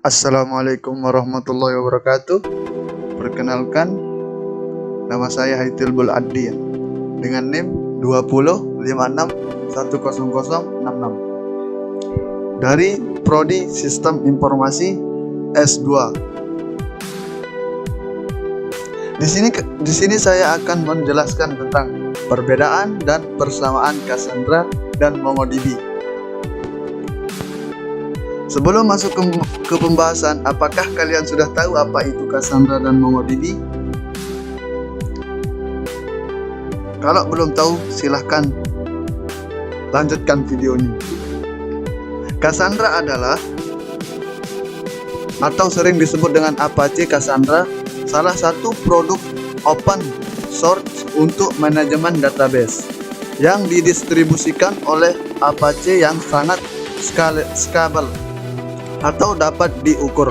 Assalamualaikum warahmatullahi wabarakatuh. Perkenalkan, nama saya Haitilbul Addian dengan NIM 2056100066 dari Prodi Sistem Informasi S2. Di sini saya akan menjelaskan tentang perbedaan dan persamaan Cassandra dan MongoDB. Sebelum masuk ke pembahasan, apakah kalian sudah tahu apa itu Cassandra dan MongoDB? Kalau belum tahu, silahkan lanjutkan videonya. Cassandra adalah, atau sering disebut dengan Apache Cassandra, salah satu produk open source untuk manajemen database yang didistribusikan oleh Apache yang sangat scalable atau dapat diukur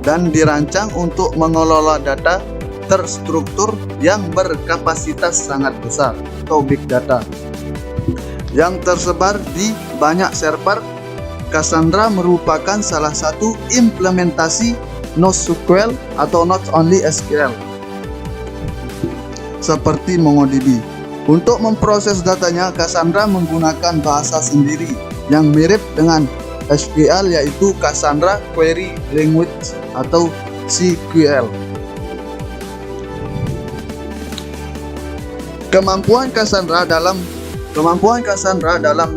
dan dirancang untuk mengelola data terstruktur yang berkapasitas sangat besar atau big data yang tersebar di banyak server. Cassandra merupakan salah satu implementasi NoSQL atau Not Only SQL seperti MongoDB. Untuk memproses datanya, Cassandra menggunakan bahasa sendiri yang mirip dengan SQL, yaitu Cassandra Query Language atau CQL. Kemampuan Cassandra dalam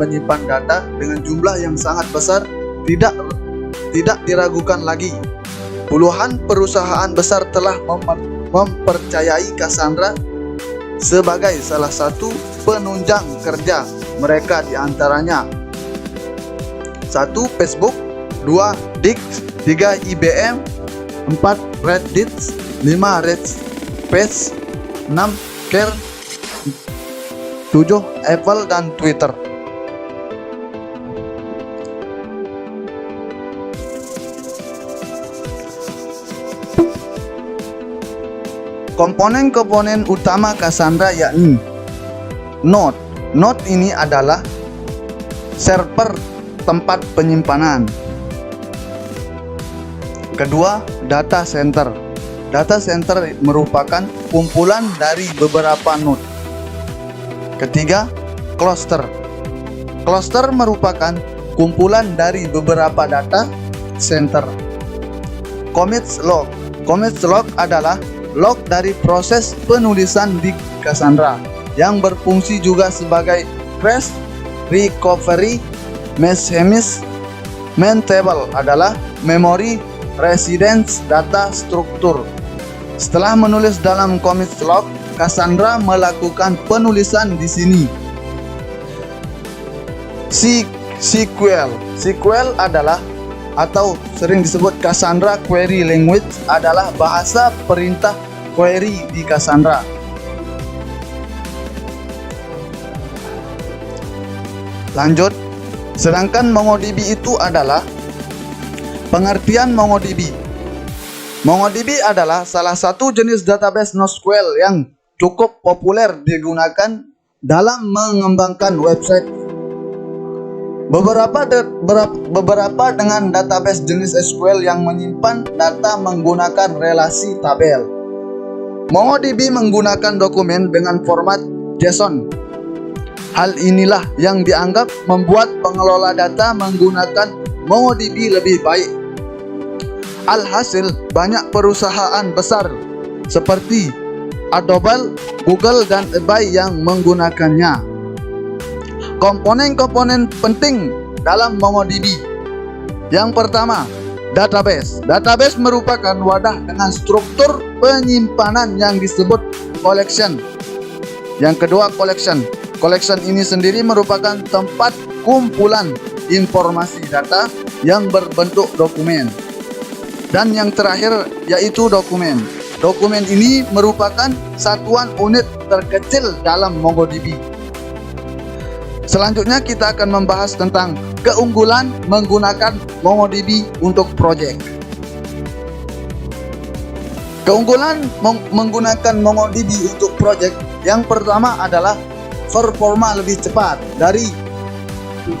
menyimpan data dengan jumlah yang sangat besar tidak diragukan lagi. Puluhan perusahaan besar telah mempercayai Cassandra sebagai salah satu penunjang kerja mereka, diantaranya 1. Facebook, 2. Dix, 3. IBM, 4. Reddit, 5. Redspace, 6. Care, 7. Apple dan Twitter. Komponen-komponen utama Cassandra yakni Node. Node ini adalah server tempat penyimpanan. Kedua, data center. Data center merupakan kumpulan dari beberapa node. Ketiga, cluster. Cluster merupakan kumpulan dari beberapa data center. Commit log. Commit log adalah log dari proses penulisan di Cassandra yang berfungsi juga sebagai crash recovery. Main table adalah memory residence data struktur. Setelah menulis dalam commit log, Cassandra melakukan penulisan di sini. SQL. SQL adalah, atau sering disebut Cassandra Query Language, adalah bahasa perintah query di Cassandra. Lanjut. Sedangkan MongoDB itu adalah pengertian MongoDB. MongoDB adalah salah satu jenis database NoSQL yang cukup populer digunakan dalam mengembangkan website. Beberapa dengan database jenis SQL yang menyimpan data menggunakan relasi tabel. MongoDB menggunakan dokumen dengan format JSON. Hal inilah yang dianggap membuat pengelola data menggunakan MongoDB lebih baik. Alhasil, banyak perusahaan besar seperti Adobe, Google, dan eBay yang menggunakannya. Komponen-komponen penting dalam MongoDB. Yang pertama, database. Database merupakan wadah dengan struktur penyimpanan yang disebut collection. Yang kedua, collection. Collection ini sendiri merupakan tempat kumpulan informasi data yang berbentuk dokumen. Dan yang terakhir yaitu dokumen. Dokumen ini merupakan satuan unit terkecil dalam MongoDB. Selanjutnya kita akan membahas tentang keunggulan menggunakan MongoDB untuk project. Keunggulan menggunakan MongoDB untuk project yang pertama adalah performa lebih cepat dari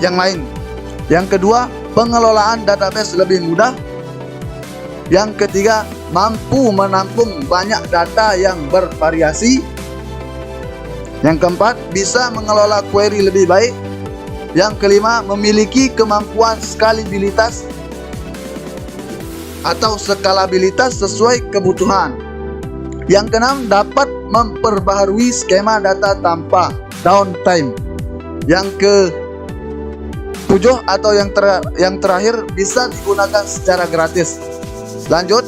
yang lain. Yang kedua, pengelolaan database lebih mudah. Yang ketiga, mampu menampung banyak data yang bervariasi. Yang keempat, bisa mengelola query lebih baik. Yang kelima, memiliki kemampuan skalabilitas atau skalabilitas sesuai kebutuhan. Yang keenam, dapat memperbaharui skema data tanpa downtime. Yang ketujuh atau yang terakhir, bisa digunakan secara gratis. Lanjut,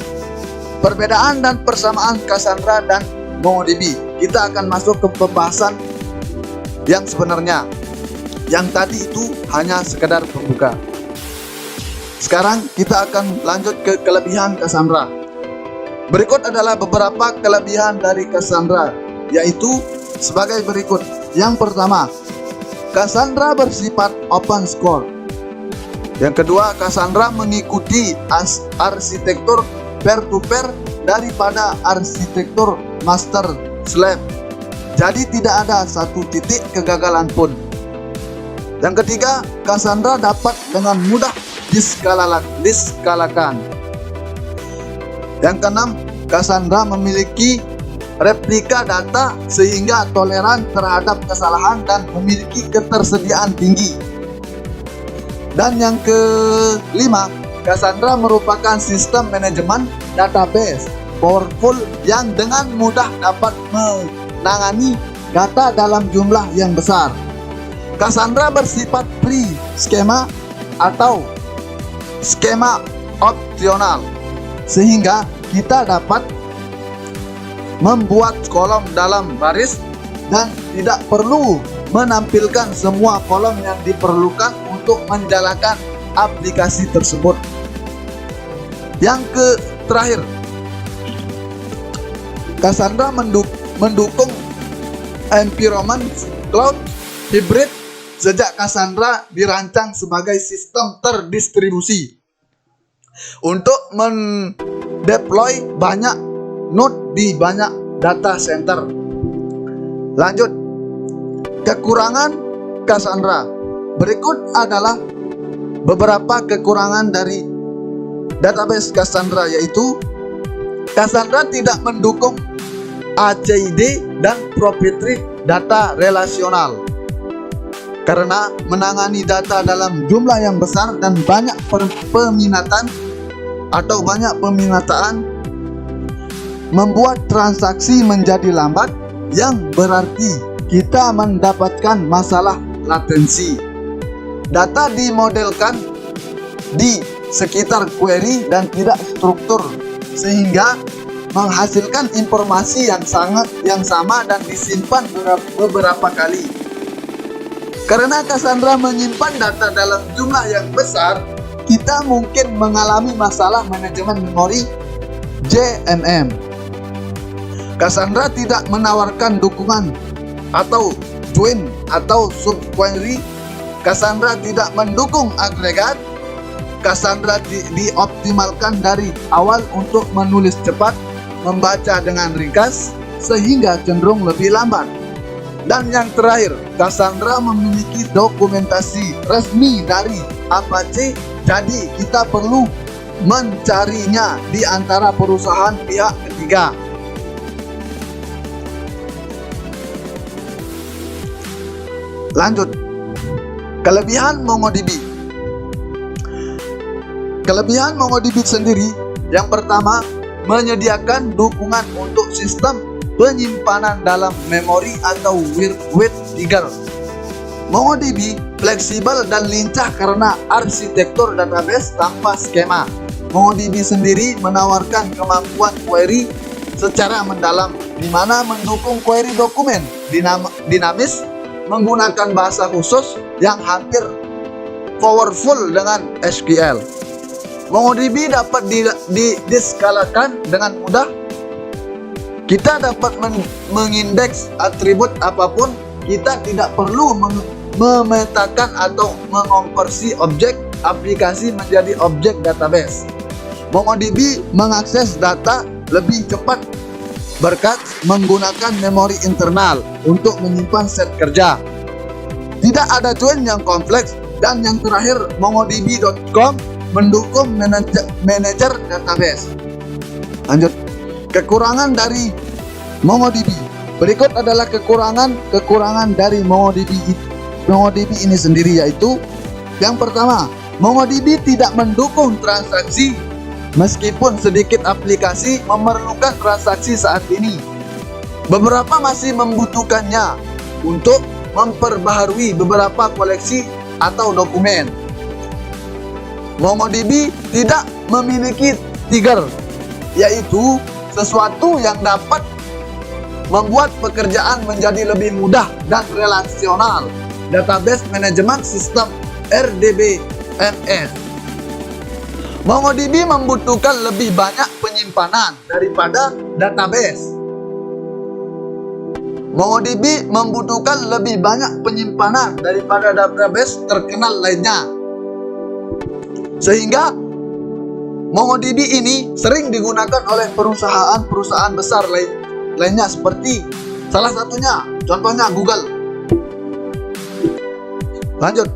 perbedaan dan persamaan Cassandra dan MongoDB. Kita akan masuk ke pembahasan yang sebenarnya. Yang tadi itu hanya sekedar pembuka. Sekarang kita akan lanjut ke kelebihan Cassandra. Berikut adalah beberapa kelebihan dari Cassandra, yaitu sebagai berikut. Yang pertama, Cassandra bersifat open source. Yang kedua, Cassandra mengikuti arsitektur peer-to-peer daripada arsitektur master-slave. Jadi tidak ada satu titik kegagalan pun. Yang ketiga, Cassandra dapat dengan mudah diskalakan. Yang keenam, Cassandra memiliki replika data sehingga toleran terhadap kesalahan dan memiliki ketersediaan tinggi. Dan yang kelima, Cassandra merupakan sistem manajemen database powerful yang dengan mudah dapat menangani data dalam jumlah yang besar. Cassandra bersifat free skema atau skema opsional, sehingga kita dapat membuat kolom dalam baris dan tidak perlu menampilkan semua kolom yang diperlukan untuk menjalankan aplikasi tersebut. Yang terakhir, Cassandra mendukung environment cloud hybrid sejak Cassandra dirancang sebagai sistem terdistribusi untuk mendeploy banyak node di banyak data center. Lanjut, kekurangan Cassandra. Berikut adalah beberapa kekurangan dari database Cassandra, yaitu Cassandra tidak mendukung ACID dan proprietary data relasional karena menangani data dalam jumlah yang besar dan banyak peminataan membuat transaksi menjadi lambat, yang berarti kita mendapatkan masalah latensi. Data dimodelkan di sekitar query dan tidak struktur, sehingga menghasilkan informasi yang sama dan disimpan beberapa kali. Karena Cassandra menyimpan data dalam jumlah yang besar, kita mungkin mengalami masalah manajemen memori JMM. Cassandra tidak menawarkan dukungan atau join atau subquery. Cassandra tidak mendukung agregat. Cassandra dioptimalkan dari awal untuk menulis cepat, membaca dengan ringkas, sehingga cenderung lebih lambat. Dan yang terakhir, Cassandra memiliki dokumentasi resmi dari Apache, jadi kita perlu mencarinya di antara perusahaan pihak ketiga. Lanjut, kelebihan MongoDB. Kelebihan MongoDB sendiri, yang pertama, menyediakan dukungan untuk sistem penyimpanan dalam memori atau wait trigger. MongoDB fleksibel dan lincah karena arsitektur database tanpa skema. MongoDB sendiri menawarkan kemampuan query secara mendalam, di mana mendukung query dokumen dinamis menggunakan bahasa khusus yang hampir powerful dengan SQL. MongoDB dapat diskalakan dengan mudah. Kita dapat mengindeks atribut apapun. Kita tidak perlu memetakan atau mengonversi objek aplikasi menjadi objek database. MongoDB mengakses data lebih cepat berkat menggunakan memori internal untuk menyimpan set kerja. Tidak ada join yang kompleks Dan yang terakhir, MongoDB.com mendukung manajer database. Lanjut, kekurangan dari MongoDB. Berikut adalah kekurangan dari MongoDB ini sendiri, yaitu yang pertama, MongoDB tidak mendukung transaksi. Meskipun sedikit aplikasi memerlukan transaksi saat ini, beberapa masih membutuhkannya untuk memperbaharui beberapa koleksi atau dokumen. MongoDB tidak memiliki trigger, yaitu sesuatu yang dapat membuat pekerjaan menjadi lebih mudah dan relasional. Database Management System (RDBMS). MongoDB membutuhkan lebih banyak penyimpanan daripada database. MongoDB membutuhkan lebih banyak penyimpanan daripada database terkenal lainnya. Sehingga MongoDB ini sering digunakan oleh perusahaan-perusahaan besar lainnya seperti salah satunya, contohnya Google. Lanjut.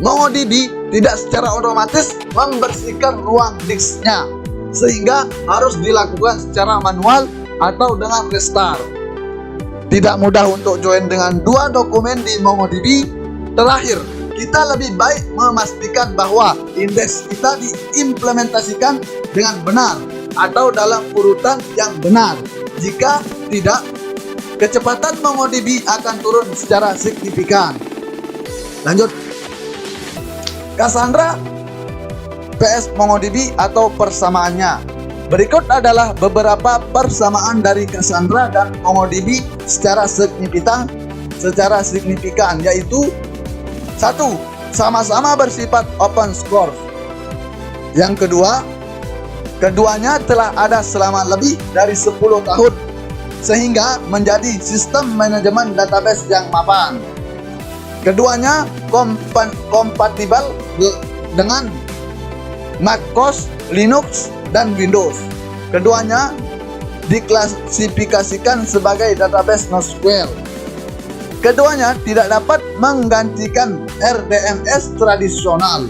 MongoDB tidak secara otomatis membersihkan ruang disknya, sehingga harus dilakukan secara manual atau dengan restart. Tidak mudah untuk join dengan dua dokumen di MongoDB. Terakhir, kita lebih baik memastikan bahwa indeks kita diimplementasikan dengan benar atau dalam urutan yang benar. Jika tidak, kecepatan MongoDB akan turun secara signifikan. Lanjut, Cassandra vs MongoDB atau persamaannya. Berikut adalah beberapa persamaan dari Cassandra dan MongoDB secara signifikan, yaitu 1. Sama-sama bersifat open source. Yang kedua, keduanya telah ada selama lebih dari 10 tahun, sehingga menjadi sistem manajemen database yang mapan. Keduanya kompatibel dengan macOS, Linux, dan Windows. Keduanya diklasifikasikan sebagai database NoSQL. Keduanya tidak dapat menggantikan RDMS tradisional.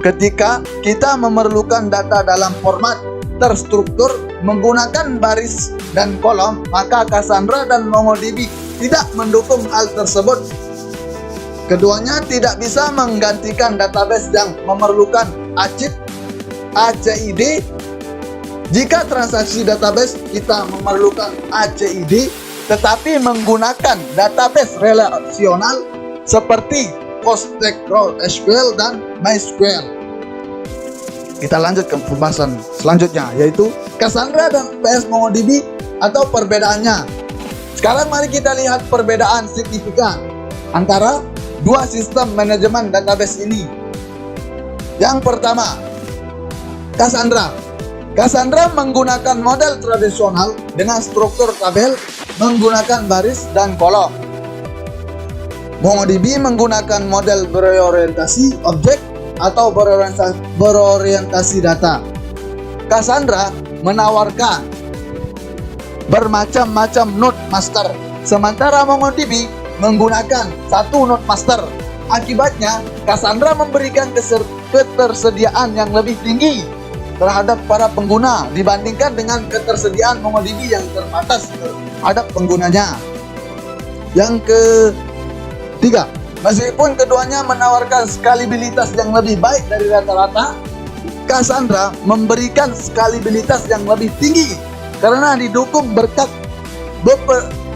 Ketika kita memerlukan data dalam format terstruktur menggunakan baris dan kolom, maka Cassandra dan MongoDB tidak mendukung hal tersebut. Keduanya tidak bisa menggantikan database yang memerlukan ACID. Jika transaksi database kita memerlukan ACID, tetapi menggunakan database relasional seperti PostgreSQL dan MySQL. Kita lanjut ke pembahasan selanjutnya, yaitu Cassandra dan vs MongoDB atau perbedaannya. Sekarang mari kita lihat perbedaan signifikan antara dua sistem manajemen database ini. Yang pertama, Cassandra menggunakan model tradisional dengan struktur tabel menggunakan baris dan kolom. MongoDB menggunakan model berorientasi objek atau berorientasi data. Cassandra menawarkan bermacam-macam node master, sementara MongoDB menggunakan satu node master. Akibatnya, Cassandra memberikan ketersediaan yang lebih tinggi terhadap para pengguna dibandingkan dengan ketersediaan MongoDB yang terbatas terhadap penggunanya. Yang ketiga, meskipun keduanya menawarkan skalabilitas yang lebih baik dari rata-rata, Cassandra memberikan skalabilitas yang lebih tinggi karena didukung berkat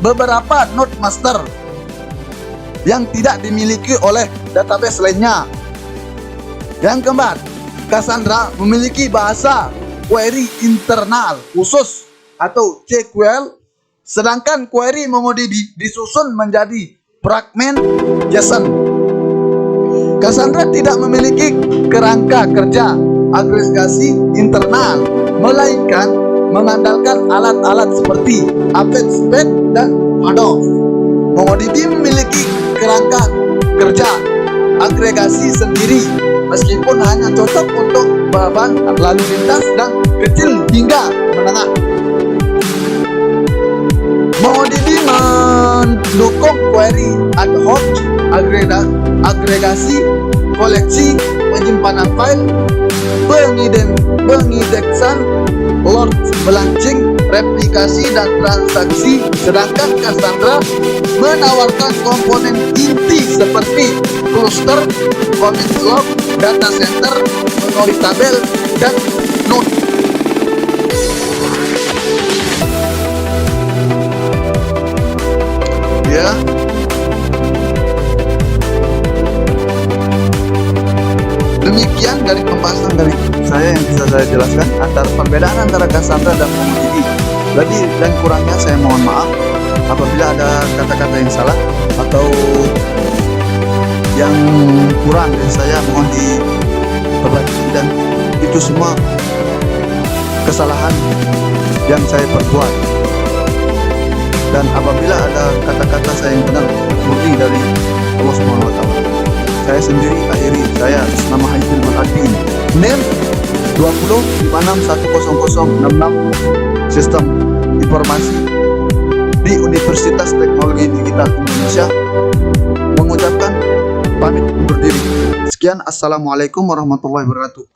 beberapa node master yang tidak dimiliki oleh database lainnya. Yang keempat, Cassandra memiliki bahasa query internal khusus atau CQL, sedangkan query MongoDB disusun menjadi fragment JSON. Cassandra tidak memiliki kerangka kerja agregasi internal, melainkan mengandalkan alat-alat seperti Apache dan Hadoop. MongoDB memiliki kerangka kerja agregasi sendiri, meskipun hanya cocok untuk beban lalu lintas dan kecil hingga menengah. MongoDB mendukung query ad hoc agregasi, koleksi, penyimpanan file, pengindeksan, load balancing, replikasi dan transaksi. Sedangkan Cassandra menawarkan komponen inti seperti cluster, connect log, data center, memori tabel, dan node. Ya, demikian dari pembahasan dari saya yang bisa saya jelaskan antara perbedaan antara Cassandra dan MongoDB. Lebih dan kurangnya saya mohon maaf apabila ada kata-kata yang salah atau yang kurang dari saya, mohon diperbaiki, dan itu semua kesalahan yang saya perbuat. Dan apabila ada kata-kata saya yang benar murni dari Allah Subhanahu wa Ta'ala, saya sendiri akhiri, saya nama Haifil Admin, NIM 2056100066, Sistem Informasi di Universitas Teknologi Digital Indonesia, mengucapkan pamit undur diri. Sekian, assalamualaikum warahmatullahi wabarakatuh.